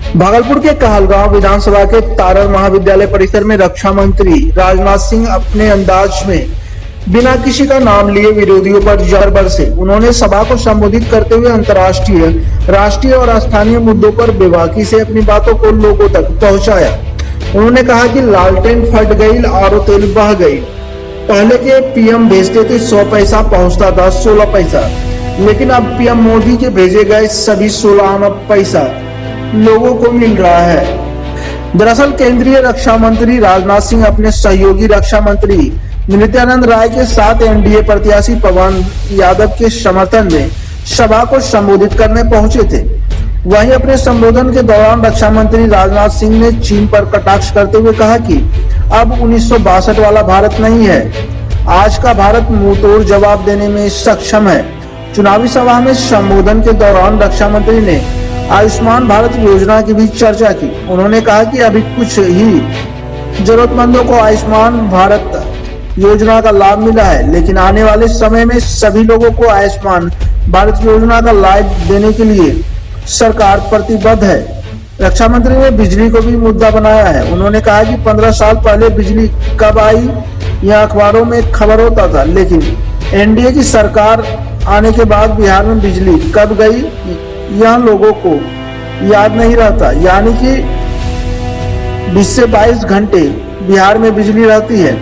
भागलपुर के कहलगांव विधानसभा के तारड़ महाविद्यालय परिसर में रक्षा मंत्री राजनाथ सिंह अपने अंदाज में बिना किसी का नाम लिए विरोधियों पर जहर बरसे। उन्होंने सभा को संबोधित करते हुए अंतर्राष्ट्रीय, राष्ट्रीय और स्थानीय मुद्दों पर बेबाकी से अपनी बातों को लोगों तक पहुंचाया। उन्होंने कहा कि लालटेन फट गई, आरो तेल बह गई। पहले के पीएम भेजते थे 100 पैसा, पहुंचता था 16 पैसा, लेकिन अब पीएम मोदी के भेजे गए सभी 16 आना पैसा लोगों को मिल रहा है। दरअसल केंद्रीय रक्षा मंत्री राजनाथ सिंह अपने सहयोगी रक्षा मंत्री नित्यानंद राय के साथ एनडीए प्रत्याशी पवन यादव के समर्थन में सभा को संबोधित करने पहुंचे थे। वहीं अपने संबोधन के दौरान रक्षा मंत्री राजनाथ सिंह ने चीन पर कटाक्ष करते हुए कहा कि अब 1962 वाला भारत नहीं है, आज का भारत मुंहतोड़ जवाब देने में सक्षम है। चुनावी सभा में संबोधन के दौरान रक्षा मंत्री ने आयुष्मान भारत योजना की भी चर्चा की। उन्होंने कहा कि अभी कुछ ही जरूरतमंदों को आयुष्मान भारत योजना का लाभ मिला है, लेकिन आने वाले समय में सभी लोगों को आयुष्मान भारत योजना का लाभ देने के लिए सरकार प्रतिबद्ध है। रक्षा मंत्री ने बिजली को भी मुद्दा बनाया है। उन्होंने कहा कि 15 साल पहले बिजली कब आई यह अखबारों में खबर होता था, लेकिन एनडीए की सरकार आने के बाद बिहार में बिजली कब गई यह लोगों को याद नहीं रहता। यानी कि 20 से 22 घंटे बिहार में बिजली रहती है।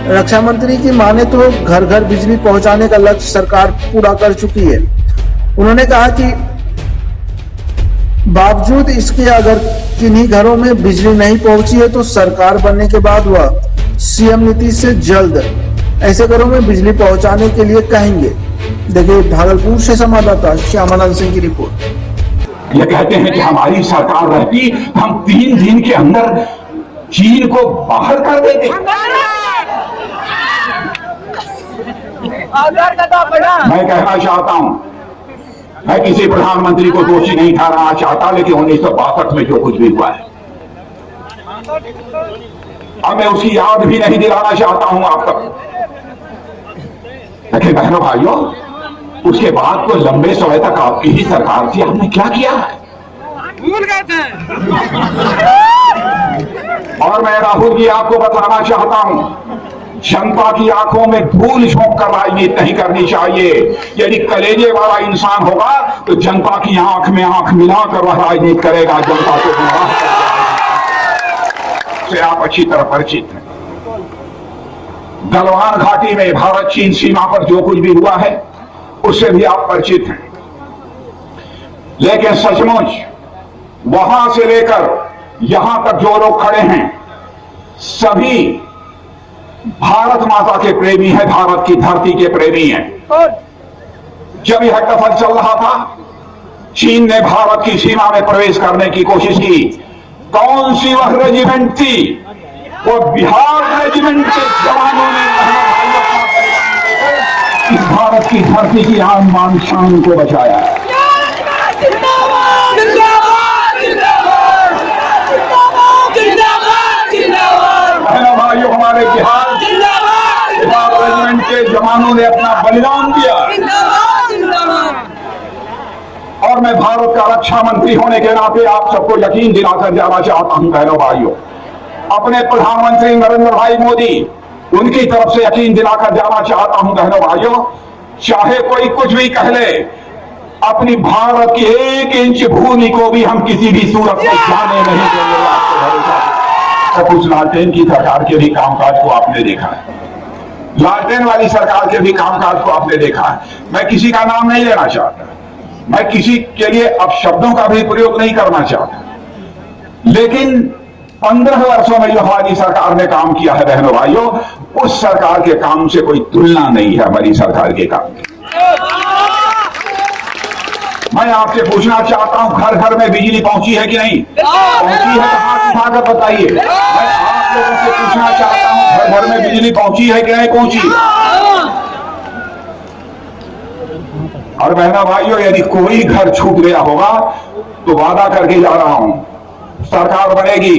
रक्षा मंत्री की माने तो घर घर बिजली पहुंचाने का लक्ष्य सरकार पूरा कर चुकी है। उन्होंने कहा कि बावजूद इसके अगर किन्हीं घरों में बिजली नहीं पहुंची है तो सरकार बनने के बाद वह सीएम नीतीश से जल्द ऐसे घरों में बिजली पहुंचाने के लिए कहेंगे। देखिए भागलपुर से संवाददाता श्यामानंद सिंह की रिपोर्ट। ये कहते हैं कि हमारी सरकार रहती हम 3 दिन के अंदर चीन को बाहर कर देते। मैं कहना चाहता हूं, मैं किसी प्रधानमंत्री को दोषी नहीं ठहराना चाहता, लेकिन 1962 में जो कुछ भी हुआ है अब मैं उसकी याद भी नहीं दिलाना चाहता हूं आप तक। लेकिन बहनों भाइयों, उसके बाद तो लंबे समय तक आपकी ही सरकार थी, आपने क्या किया है? भूल गए थे। और मैं राहुल जी आपको बताना चाहता हूं, जनता की आंखों में धूल झोंक कर राजनीति नहीं करनी चाहिए। यदि कलेजे वाला इंसान होगा तो जनता की आंख में आंख मिलाकर वह राजनीति करेगा, जनता को गुमराह से आप अच्छी तरह परिचित हैं। गलवान घाटी में भारत चीन सीमा पर जो कुछ भी हुआ है उससे भी आप परिचित हैं। लेकिन सचमुच वहां से लेकर यहां तक जो लोग खड़े हैं सभी भारत माता के प्रेमी हैं, भारत की धरती के प्रेमी हैं। जब यह टफल चल रहा था, चीन ने भारत की सीमा में प्रवेश करने की कोशिश की। कौन सी वह रेजिमेंट थी? वो बिहार रेजिमेंट के जवानों ने इस भारत की धरती की आन बान शान को बचाया है। बहनों भाइयों, हमारे बिहार रेजिमेंट के जवानों ने अपना बलिदान दिया। और मैं भारत का रक्षा मंत्री होने के नाते आप सबको यकीन दिलाकर जाना चाहता हूं बहनों भाइयों, अपने प्रधानमंत्री नरेंद्र भाई मोदी, उनकी तरफ से यकीन दिलाकर जाना चाहता हूं बहनों भाइयों, चाहे कोई कुछ भी कह ले, अपनी भारत की 1 इंच भूमि को भी हम किसी भी सूरत में जाने नहीं देंगे। आपको भरोसा। तो कुछ लालटेन की सरकार के भी कामकाज को आपने देखा है, लालटेन वाली सरकार के भी कामकाज को आपने देखा है। मैं किसी का नाम नहीं लेना चाहता, मैं किसी के लिए अपशब्दों का भी प्रयोग नहीं करना चाहता, लेकिन 15 वर्षों में जो हमारी सरकार ने काम किया है बहनों भाइयों, उस सरकार के काम से कोई तुलना नहीं है हमारी सरकार के काम की। मैं आपसे पूछना चाहता हूं, घर घर में बिजली पहुंची है कि नहीं? पहुंची है तो हाथ उठाकर बताइए। मैं आप लोगों से पूछना चाहता हूं, घर घर में बिजली पहुंची है कि नहीं पहुंची? और बहनों भाइयों, यदि कोई घर छूट गया होगा तो वादा करके जा रहा हूं, सरकार बनेगी,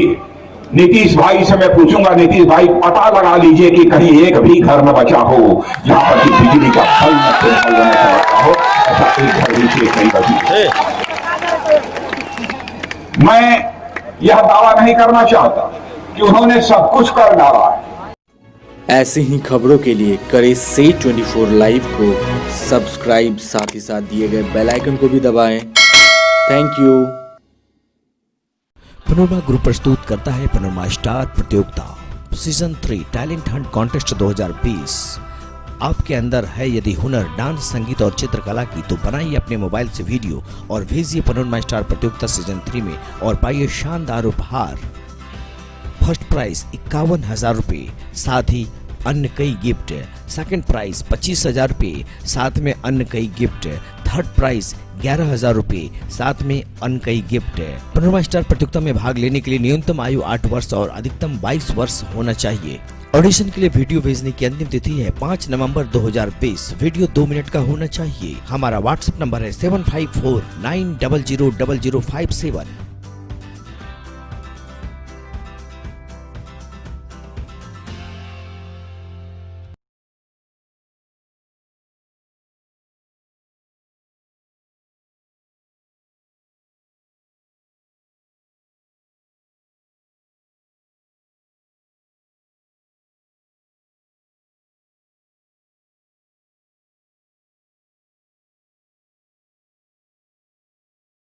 नीतीश भाई से मैं पूछूंगा, नीतीश भाई पता लगा लीजिए कि कहीं एक भी घर में बचा हो जहां पर कि बिजली का फल न हो, ऐसा एक घर भी शेष नहीं बची। मैं यह दावा नहीं करना चाहता कि उन्होंने सब कुछ कर डाला है। ऐसी ही खबरों के लिए करें से 24 लाइव को सब्सक्राइब, साथ ही साथ दिए गए बेल आइकन को भी दबाएं। Thank you. पनोरमा ग्रुप प्रस्तुत करता है पनोरमा स्टार प्रतियोगिता सीजन 3 टैलेंट हंट कॉन्टेस्ट 2020। आपके अंदर है यदि हुनर, डांस, संगीत और चित्रकला की, तो बनाइए अपने मोबाइल से वीडियो और भेजिए पनोरमा स्टार प्रतियोगिता सीजन 3 में और पाइए शानदार उपहार। फर्स्ट प्राइज 51,000 रुपये, साथ ही अन्य कई गिफ्ट। सेकंड प्राइज 25,000 रुपये, साथ में अन्य कई गिफ्ट। थर्ड प्राइज 11,000 रुपये, साथ में अन्य कई गिफ्ट। पनोरमा स्टार प्रतियोगिता में भाग लेने के लिए न्यूनतम आयु 8 वर्ष और अधिकतम 22 वर्ष होना चाहिए। ऑडिशन के लिए वीडियो भेजने की अंतिम तिथि है 5 नवंबर 2020। वीडियो 2 मिनट का होना चाहिए। हमारा व्हाट्सएप नंबर है 7549000057।